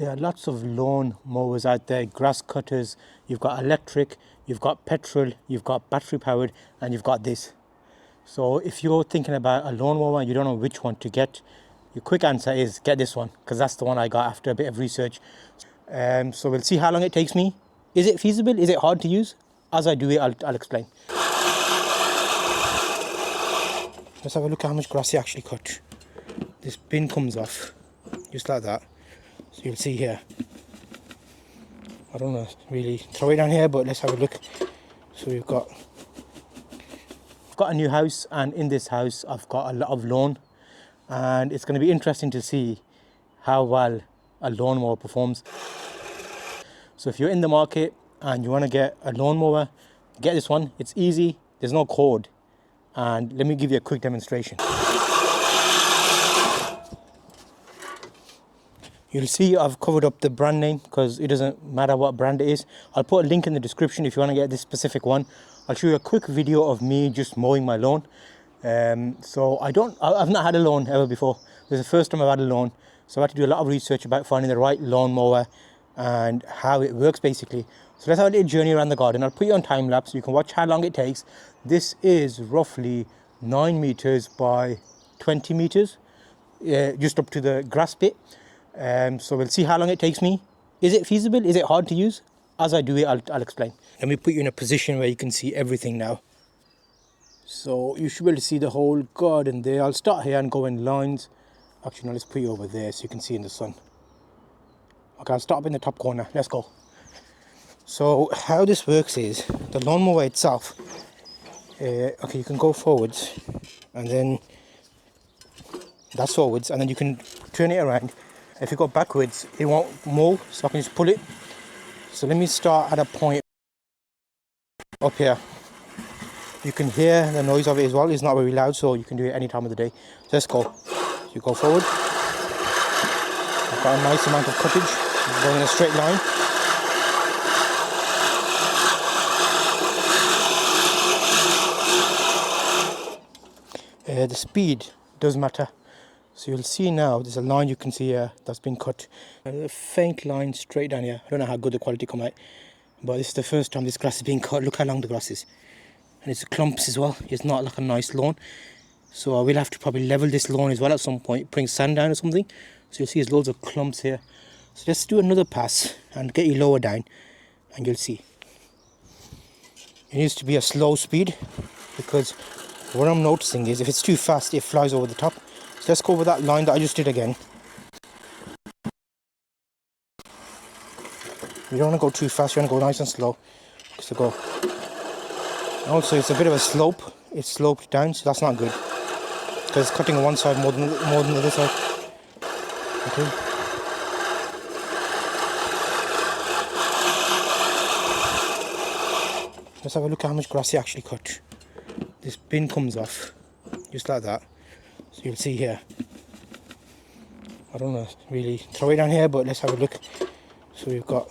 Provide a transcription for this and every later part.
There are lots of lawn mowers out there, grass cutters. You've got electric, you've got petrol, you've got battery powered, and you've got this. So if you're thinking about a lawn mower and you don't know which one to get, your quick answer is get this one, because that's the one I got after a bit of research. So we'll see how long it takes me. Is it feasible? Is it hard to use? As I do it, I'll explain. Let's have a look at how much grass you actually cut. This bin comes off, just like that. So you'll see here. I don't know, really throw it down here, but let's have a look. So I've got a new house, and in this house I've got a lot of lawn, and it's going to be interesting to see how well a lawnmower performs. So if you're in the market and you want to get a lawnmower, get this one. It's easy, there's no cord, and let me give you a quick demonstration. You'll see I've covered up the brand name because it doesn't matter what brand it is. I'll put a link in the description if you want to get this specific one. I'll show you a quick video of me just mowing my lawn. So I've not had a lawn ever before. This is the first time I've had a lawn. So I had to do a lot of research about finding the right lawn mower and how it works basically. So let's have a little journey around the garden. I'll put you on time lapse so you can watch how long it takes. This is roughly 9 meters by 20 meters, just up to the grass bit. So we'll see how long it takes me. Is it feasible? Is it hard to use? As I do it, I'll explain. Let me put you in a position where you can see everything now. So you should be able to see the whole garden there. I'll start here and go in lines. Actually, no, let's put you over there so you can see in the sun. Okay, I'll start up in the top corner. Let's go. So how this works is the lawnmower itself. Okay, you can go forwards, and then that's forwards, and then you can turn it around. If you go backwards, it won't mow, so I can just pull it. So let me start at a point up here. You can hear the noise of it as well. It's not very loud, so you can do it any time of the day. So let's go. So you go forward. I've got a nice amount of cuttage going in a straight line. The speed does matter. So you'll see now, there's a line you can see here that's been cut. A faint line straight down here. I don't know how good the quality come out, but this is the first time this grass is being cut. Look how long the grass is. And it's clumps as well. It's not like a nice lawn. So I will have to probably level this lawn as well at some point, bring sand down or something. So you'll see there's loads of clumps here. So let's do another pass and get you lower down, and you'll see. It needs to be a slow speed, because what I'm noticing is if it's too fast, it flies over the top. So let's go over that line that I just did again. You don't want to go too fast, you want to go nice and slow. So go. Also, it's a bit of a slope. It's sloped down, so that's not good, because it's cutting on one side more than the other side. Okay. Let's have a look at how much grass you actually cut. This bin comes off, just like that. So you'll see here. I don't know, really throw it down here, but let's have a look. So we've got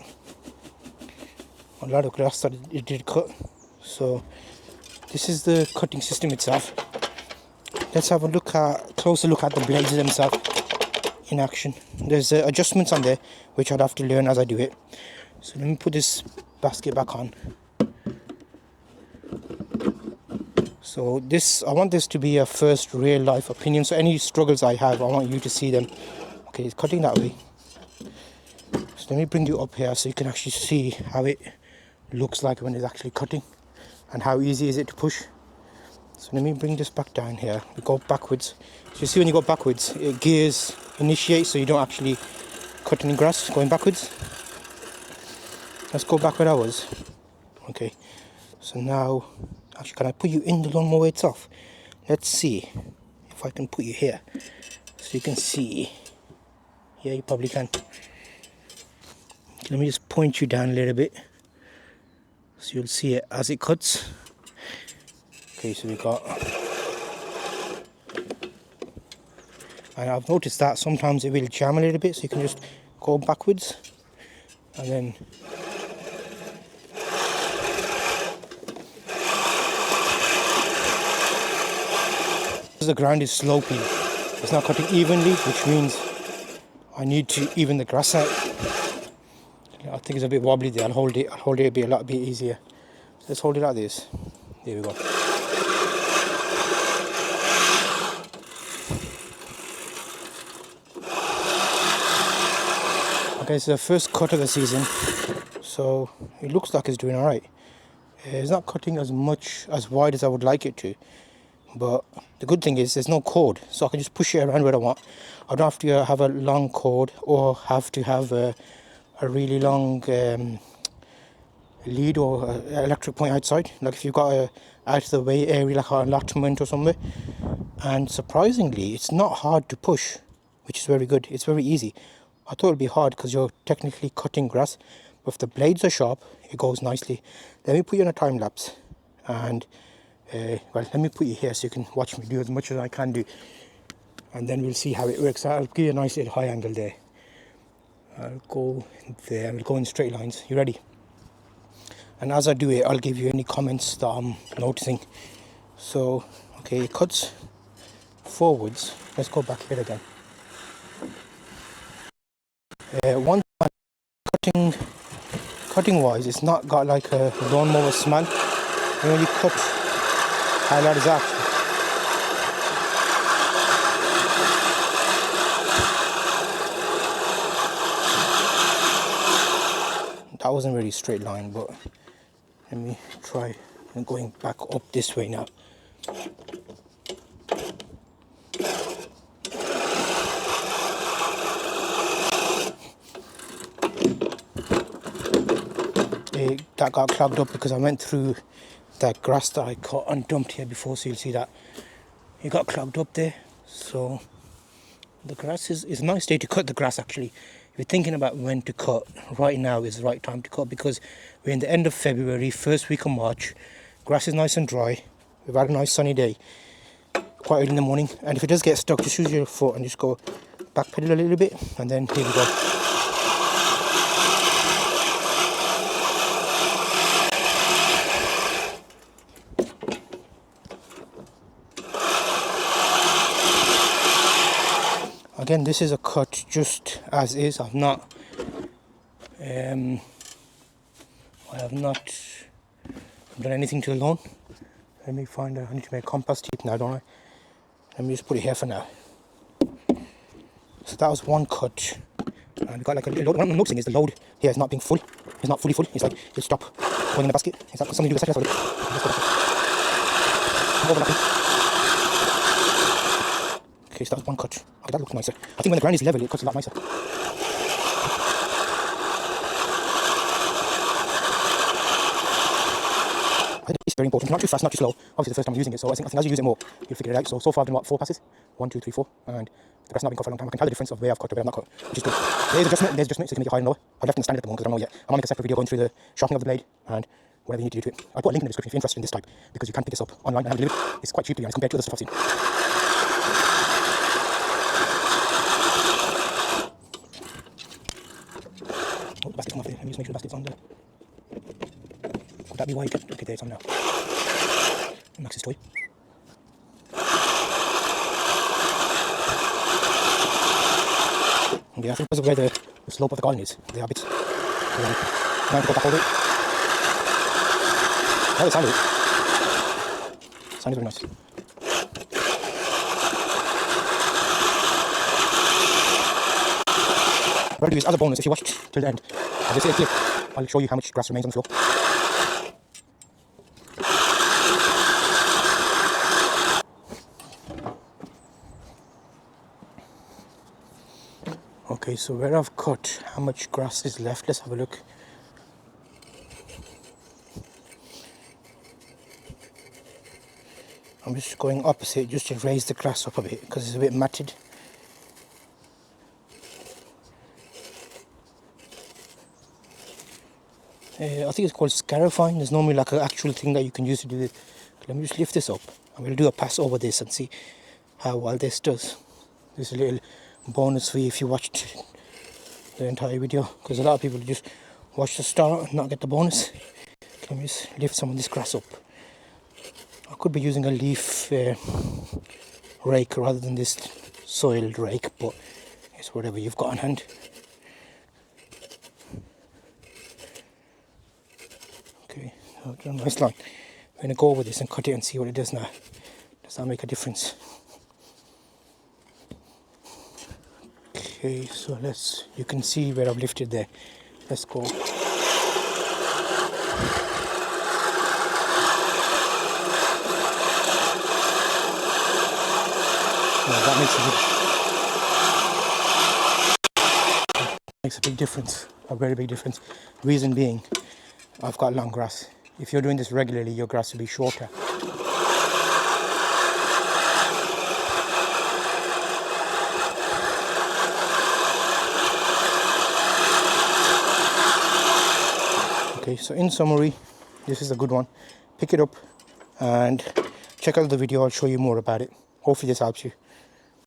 a lot of grass that it did cut. So this is the cutting system itself. Let's have a closer look at the blades themselves in action. There's adjustments on there which I'd have to learn as I do it. So let me put this basket back on. So I want this to be a first real life opinion. So any struggles I have, I want you to see them. Okay, it's cutting that way. So let me bring you up here so you can actually see how it looks like when it's actually cutting, and how easy is it to push. So let me bring this back down here. We go backwards. So you see when you go backwards, it gears initiate, so you don't actually cut any grass going backwards. Let's go back where I was. Okay, so now, actually, can I put you in the lawnmower itself? Let's see if I can put you here so you can see. Yeah, you probably can. Let me just point you down a little bit so you'll see it as it cuts. Okay, so we got, and I've noticed that sometimes it will jam a little bit, so you can just go backwards and then the ground is sloping. It's not cutting evenly, which means I need to even the grass out. I think it's a bit wobbly there. I'll hold it a bit, a lot bit easier. Let's hold it like this. There we go. Okay, it's the first cut of the season, so it looks like it's doing alright. It's not cutting as much as wide as I would like it to, but the good thing is there's no cord, so I can just push it around where I want. I don't have to have a long cord or have to have a really long lead or electric point outside, like if you've got a out of the way area like an allotment or somewhere. And surprisingly, it's not hard to push, which is very good. It's very easy. I thought it'd be hard because you're technically cutting grass, but if the blades are sharp, it goes nicely. Let me put you on a time lapse, and well, let me put you here so you can watch me do as much as I can do, and then we'll see how it works. I'll give you a nice little high angle there. I'll go there. We'll go in straight lines. You ready? And as I do it, I'll give you any comments that I'm noticing. So, okay, it cuts forwards. Let's go back here again. One cutting wise, it's not got like a lawnmower smell. When you cut, how loud is that? That wasn't really straight line, but let me try going back up this way now. That got clogged up because I went through that grass that I cut and dumped here before, so you'll see that it got clogged up there. So the grass is a nice day to cut the grass actually. If you're thinking about when to cut, right now is the right time to cut because we're in the end of February, first week of March. Grass is nice and dry. We've had a nice sunny day quite early in the morning, and if it does get stuck, just use your foot and just go back pedal a little bit, and then here we go. Again, this is a cut just as is. I have not done anything to the lawn. Let me find out. I need to make compass tape now, don't I? Let me just put it here for now. So that was one cut. And we got like a little load. What I'm noticing is the load here is not being full. It's not fully full. It's like it'll stop going in the basket. Is that something to do with the second? Okay, so that was one cut. Okay, that looks nicer. I think when the ground is level, it cuts a lot nicer. I think it's very important. Not too fast, not too slow. Obviously, the first time I'm using it, so I think as you use it more, you'll figure it out. So far I've done what, 4 passes? 1, 2, 3, 4, and the grass has not been cut for a long time. I can tell the difference of where I've cut or where I've not cut, which is good. There's adjustment, so you can make it higher and lower. I've left it standard at the moment because I don't know yet. I'm gonna make a separate video going through the sharpening of the blade and whatever you need to do to it. I'll put a link in the description if you're interested in this type, because you can pick this up online and have it delivered. It's quite cheap to be honest compared to other stuff I've seen. Oh, the basket's come off there. Let me just make sure the basket's on there. Could that be why you kept? Okay, there it's on now. Max's toy. Yeah, I think because of where the slope of the garden is, they are a bit. Now to go back over it. Oh, the sound of it. Sound is very nice. What I'll do is, as a bonus, if you watch it till the end, as I say a clip, I'll show you how much grass remains on the floor. Okay, so where I've cut, how much grass is left? Let's have a look. I'm just going opposite just to raise the grass up a bit because it's a bit matted. I think it's called scarifying. There's normally like an actual thing that you can use to do it. Let me just lift this up and we'll do a pass over this and see how well this does. There's a little bonus for you if you watched the entire video, because a lot of people just watch the start and not get the bonus. Let me just lift some of this grass up. I could be using a leaf rake rather than this soiled rake, but It's whatever you've got on hand. Okay, so draw a nice line. I'm going to go over this and cut it and see what it does now. Does that make a difference? Okay, so you can see where I've lifted there. Let's go. Now that makes a big difference, a very big difference. Reason being, I've got long grass. If you're doing this regularly, your grass will be shorter. Okay, so in summary, this is a good one. Pick it up and check out the video. I'll show you more about it. Hopefully this helps you.